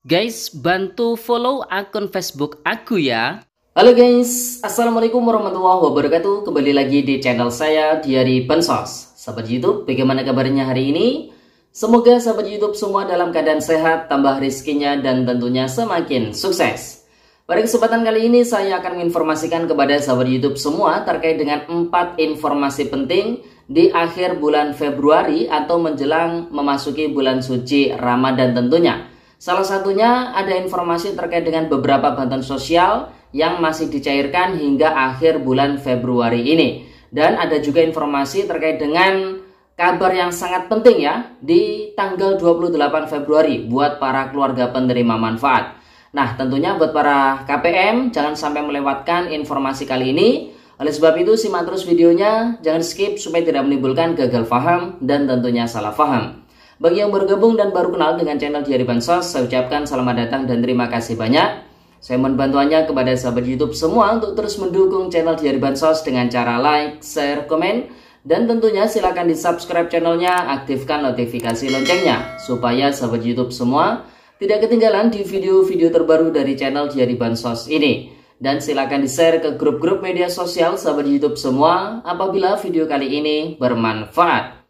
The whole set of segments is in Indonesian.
Guys, bantu follow akun Facebook aku ya. Halo guys, Assalamualaikum warahmatullahi wabarakatuh. Kembali lagi di channel saya, Diari Bansos. Sahabat YouTube, bagaimana kabarnya hari ini? Semoga sahabat YouTube semua dalam keadaan sehat, tambah rezekinya, dan tentunya semakin sukses. Pada kesempatan kali ini, saya akan menginformasikan kepada sahabat YouTube semua terkait dengan 4 informasi penting di akhir bulan Februari atau menjelang memasuki bulan suci Ramadan tentunya. Salah satunya ada informasi terkait dengan beberapa bantuan sosial yang masih dicairkan hingga akhir bulan Februari ini. Dan ada juga informasi terkait dengan kabar yang sangat penting ya di tanggal 28 Februari buat para keluarga penerima manfaat. Nah, tentunya buat para KPM jangan sampai melewatkan informasi kali ini. Oleh sebab itu simak terus videonya, jangan skip supaya tidak menimbulkan gagal paham dan tentunya salah paham. Bagi yang bergabung dan baru kenal dengan channel Diari Bansos, saya ucapkan selamat datang dan terima kasih banyak. Saya mohon bantuannya kepada sahabat YouTube semua untuk terus mendukung channel Diari Bansos dengan cara like, share, komen, dan tentunya silakan di subscribe channelnya, aktifkan notifikasi loncengnya supaya sahabat YouTube semua tidak ketinggalan di video-video terbaru dari channel Diari Bansos ini. Dan silakan di share ke grup-grup media sosial sahabat YouTube semua apabila video kali ini bermanfaat.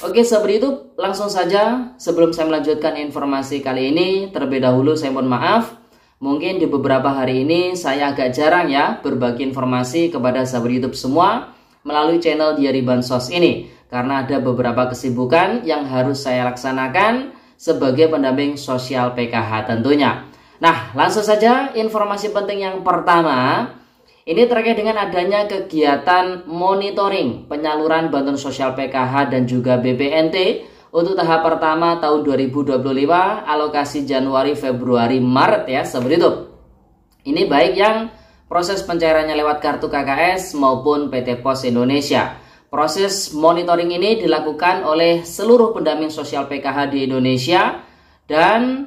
Oke sahabat YouTube, langsung saja sebelum saya melanjutkan informasi kali ini, terlebih dahulu saya mohon maaf. Mungkin di beberapa hari ini saya agak jarang ya berbagi informasi kepada sahabat YouTube semua melalui channel Diari Bansos ini. Karena ada beberapa kesibukan yang harus saya laksanakan sebagai pendamping sosial PKH tentunya. Nah, langsung saja informasi penting yang pertama. Ini terkait dengan adanya kegiatan monitoring penyaluran bantuan sosial PKH dan juga BPNT untuk tahap pertama tahun 2025 alokasi Januari, Februari, Maret ya sahabat YouTube. Ini baik yang proses pencairannya lewat kartu KKS maupun PT Pos Indonesia. Proses monitoring ini dilakukan oleh seluruh pendamping sosial PKH di Indonesia dan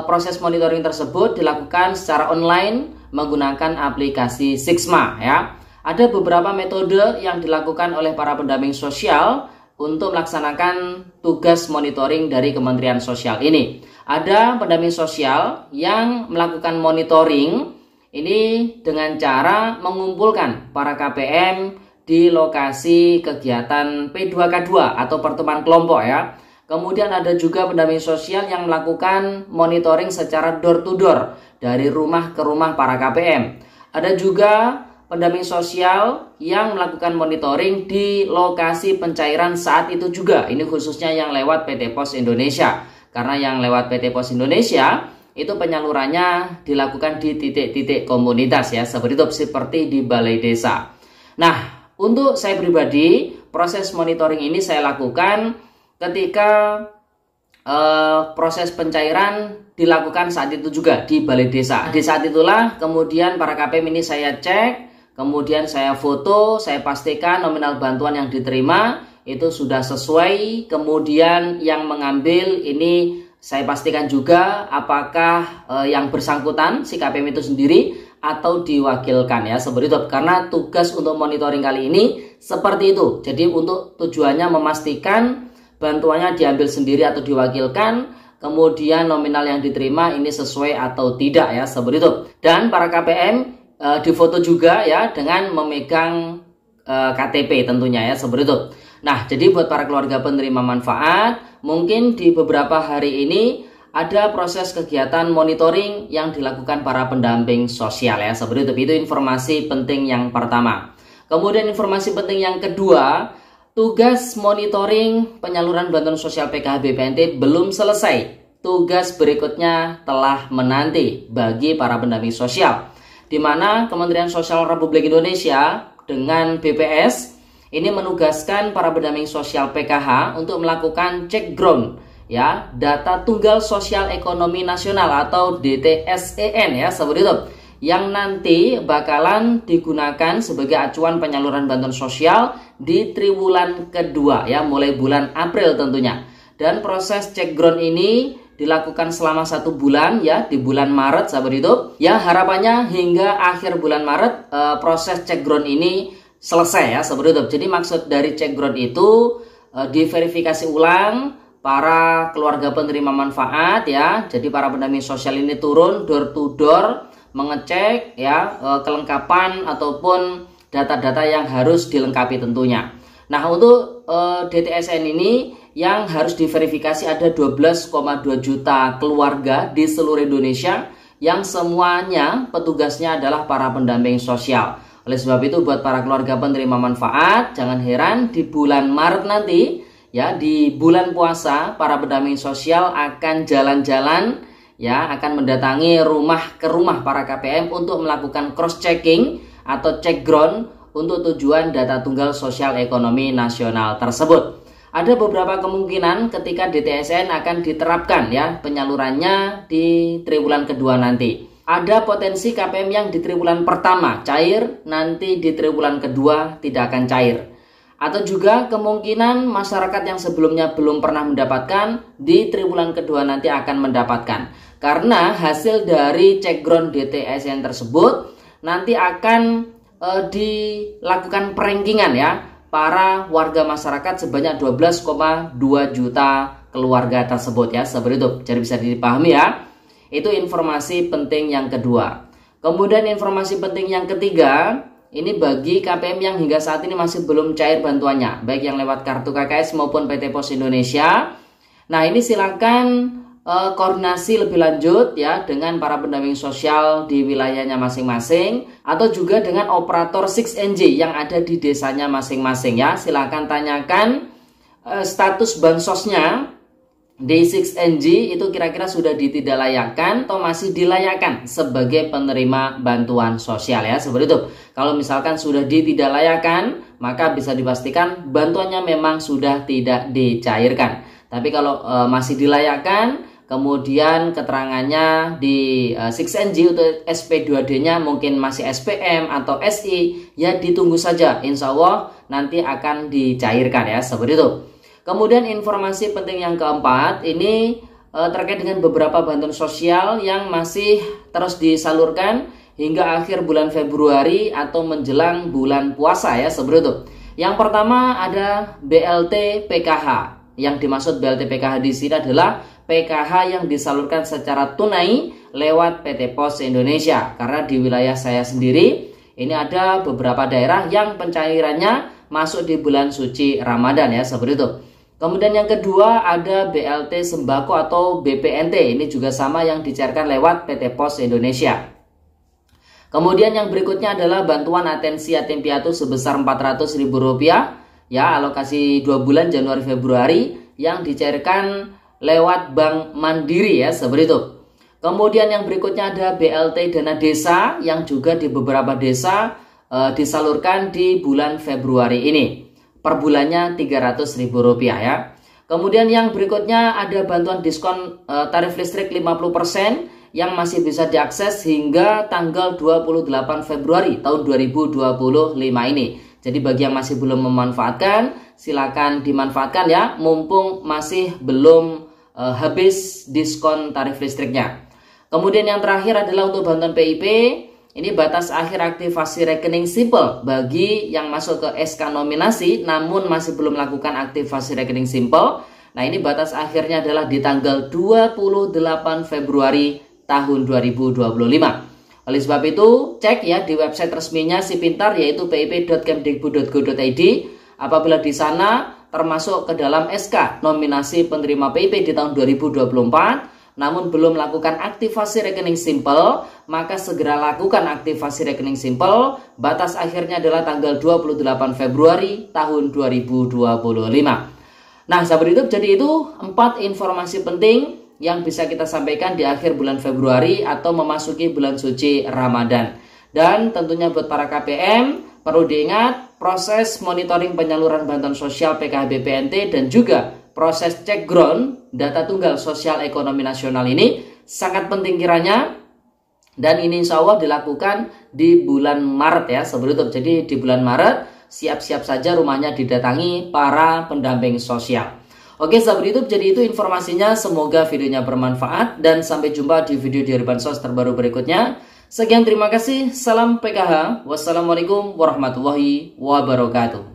proses monitoring tersebut dilakukan secara online menggunakan aplikasi Sixma ya. Ada beberapa metode yang dilakukan oleh para pendamping sosial untuk melaksanakan tugas monitoring dari Kementerian Sosial ini. Ada pendamping sosial yang melakukan monitoring ini dengan cara mengumpulkan para KPM di lokasi kegiatan P2K2 atau pertemuan kelompok ya. Kemudian ada juga pendamping sosial yang melakukan monitoring secara door to door dari rumah ke rumah para KPM. Ada juga pendamping sosial yang melakukan monitoring di lokasi pencairan saat itu juga. Ini khususnya yang lewat PT Pos Indonesia. Karena yang lewat PT Pos Indonesia itu penyalurannya dilakukan di titik-titik komunitas ya, seperti di balai desa. Nah, untuk saya pribadi, proses monitoring ini saya lakukan ketika proses pencairan dilakukan saat itu juga di balai desa. Di saat itulah kemudian para KPM ini saya cek, kemudian saya foto, saya pastikan nominal bantuan yang diterima itu sudah sesuai. Kemudian yang mengambil ini saya pastikan juga apakah yang bersangkutan si KPM itu sendiri atau diwakilkan ya seperti itu. Karena tugas untuk monitoring kali ini seperti itu. Jadi untuk tujuannya memastikan bantuannya diambil sendiri atau diwakilkan, kemudian nominal yang diterima ini sesuai atau tidak ya seperti itu. Dan para KPM difoto juga ya dengan memegang KTP tentunya ya seperti itu. Nah, jadi buat para keluarga penerima manfaat, mungkin di beberapa hari ini ada proses kegiatan monitoring yang dilakukan para pendamping sosial ya seperti itu. Itu informasi penting yang pertama. Kemudian informasi penting yang kedua, tugas monitoring penyaluran bantuan sosial PKH BPNT belum selesai. Tugas berikutnya telah menanti bagi para pendamping sosial, di mana Kementerian Sosial Republik Indonesia dengan BPS ini menugaskan para pendamping sosial PKH untuk melakukan cek ground ya, data tunggal sosial ekonomi nasional atau DTSEN ya seperti itu, yang nanti bakalan digunakan sebagai acuan penyaluran bantuan sosial di triwulan kedua ya, mulai bulan April tentunya. Dan proses cek ground ini dilakukan selama 1 bulan ya, di bulan Maret sahabat itu ya. Harapannya hingga akhir bulan Maret proses cek ground ini selesai ya seperti itu. Jadi maksud dari cek ground itu diverifikasi ulang para keluarga penerima manfaat ya. Jadi para pendamping sosial ini turun door to door mengecek ya kelengkapan ataupun data-data yang harus dilengkapi tentunya. Nah, untuk DTSN ini yang harus diverifikasi ada 12,2 juta keluarga di seluruh Indonesia yang semuanya petugasnya adalah para pendamping sosial. Oleh sebab itu buat para keluarga penerima manfaat, jangan heran di bulan Maret nanti ya, di bulan puasa para pendamping sosial akan jalan-jalan ya, akan mendatangi rumah ke rumah para KPM untuk melakukan cross checking atau cek ground untuk tujuan data tunggal sosial ekonomi nasional tersebut. Ada beberapa kemungkinan ketika DTSN akan diterapkan ya penyalurannya di triwulan kedua nanti. Ada potensi KPM yang di triwulan pertama cair, nanti di triwulan kedua tidak akan cair. Atau juga kemungkinan masyarakat yang sebelumnya belum pernah mendapatkan di triwulan kedua nanti akan mendapatkan. Karena hasil dari cek ground DTSN tersebut nanti akan dilakukan perankingan ya para warga masyarakat sebanyak 12,2 juta keluarga tersebut ya, seperti itu. Jadi bisa dipahami ya. Itu informasi penting yang kedua. Kemudian informasi penting yang ketiga, ini bagi KPM yang hingga saat ini masih belum cair bantuannya, baik yang lewat kartu KKS maupun PT Pos Indonesia. Nah, ini silakan koordinasi lebih lanjut ya dengan para pendamping sosial di wilayahnya masing-masing atau juga dengan operator 6NJ yang ada di desanya masing-masing ya. Silakan tanyakan status bansosnya di 6NJ itu kira-kira sudah ditidaklayakkan atau masih dilayakkan sebagai penerima bantuan sosial ya, seperti itu. Kalau misalkan sudah ditidaklayakkan, maka bisa dipastikan bantuannya memang sudah tidak dicairkan. Tapi kalau masih dilayakkan, kemudian keterangannya di 6NJ untuk SP2D-nya mungkin masih SPM atau SI, ya ditunggu saja. Insya Allah nanti akan dicairkan ya, seperti itu. Kemudian informasi penting yang keempat, ini terkait dengan beberapa bantuan sosial yang masih terus disalurkan hingga akhir bulan Februari atau menjelang bulan puasa ya, seperti itu. Yang pertama ada BLT PKH. Yang dimaksud BLT PKH di sini adalah PKH yang disalurkan secara tunai lewat PT Pos Indonesia. Karena di wilayah saya sendiri ini ada beberapa daerah yang pencairannya masuk di bulan suci Ramadan ya, seperti itu. Kemudian yang kedua ada BLT Sembako atau BPNT. Ini juga sama yang dicairkan lewat PT Pos Indonesia. Kemudian yang berikutnya adalah bantuan atensi yatim piatu sebesar Rp400.000 ya, alokasi 2 bulan Januari Februari yang dicairkan lewat Bank Mandiri ya, seperti itu. Kemudian yang berikutnya ada BLT Dana Desa yang juga di beberapa desa disalurkan di bulan Februari ini. Per bulannya Rp300.000 ya. Kemudian yang berikutnya ada bantuan diskon tarif listrik 50% yang masih bisa diakses hingga tanggal 28 Februari tahun 2025 ini. Jadi bagi yang masih belum memanfaatkan, silakan dimanfaatkan ya, mumpung masih belum habis diskon tarif listriknya. Kemudian yang terakhir adalah untuk bantuan PIP. Ini batas akhir aktivasi rekening simple bagi yang masuk ke SK nominasi namun masih belum melakukan aktivasi rekening simple. Nah, ini batas akhirnya adalah di tanggal 28 Februari tahun 2025. Oleh sebab itu, cek ya di website resminya Si Pintar yaitu pip.kemdikbud.go.id. Apabila di sana termasuk ke dalam SK nominasi penerima PIP di tahun 2024 namun belum melakukan aktivasi rekening simple, maka segera lakukan aktivasi rekening simple. Batas akhirnya adalah tanggal 28 Februari tahun 2025. Nah, sahabat YouTube, jadi itu 4 informasi penting yang bisa kita sampaikan di akhir bulan Februari atau memasuki bulan suci Ramadan. Dan tentunya buat para KPM perlu diingat proses monitoring penyaluran bantuan sosial PKH BPNT dan juga proses cek ground data tunggal sosial ekonomi nasional ini sangat penting kiranya, dan ini insya Allah dilakukan di bulan Maret ya, seperti itu. Jadi di bulan Maret siap-siap saja rumahnya didatangi para pendamping sosial. Oke sahabat YouTube, jadi itu informasinya. Semoga videonya bermanfaat dan sampai jumpa di video dari Bansos terbaru berikutnya. Sekian, terima kasih. Salam PKH. Wassalamualaikum warahmatullahi wabarakatuh.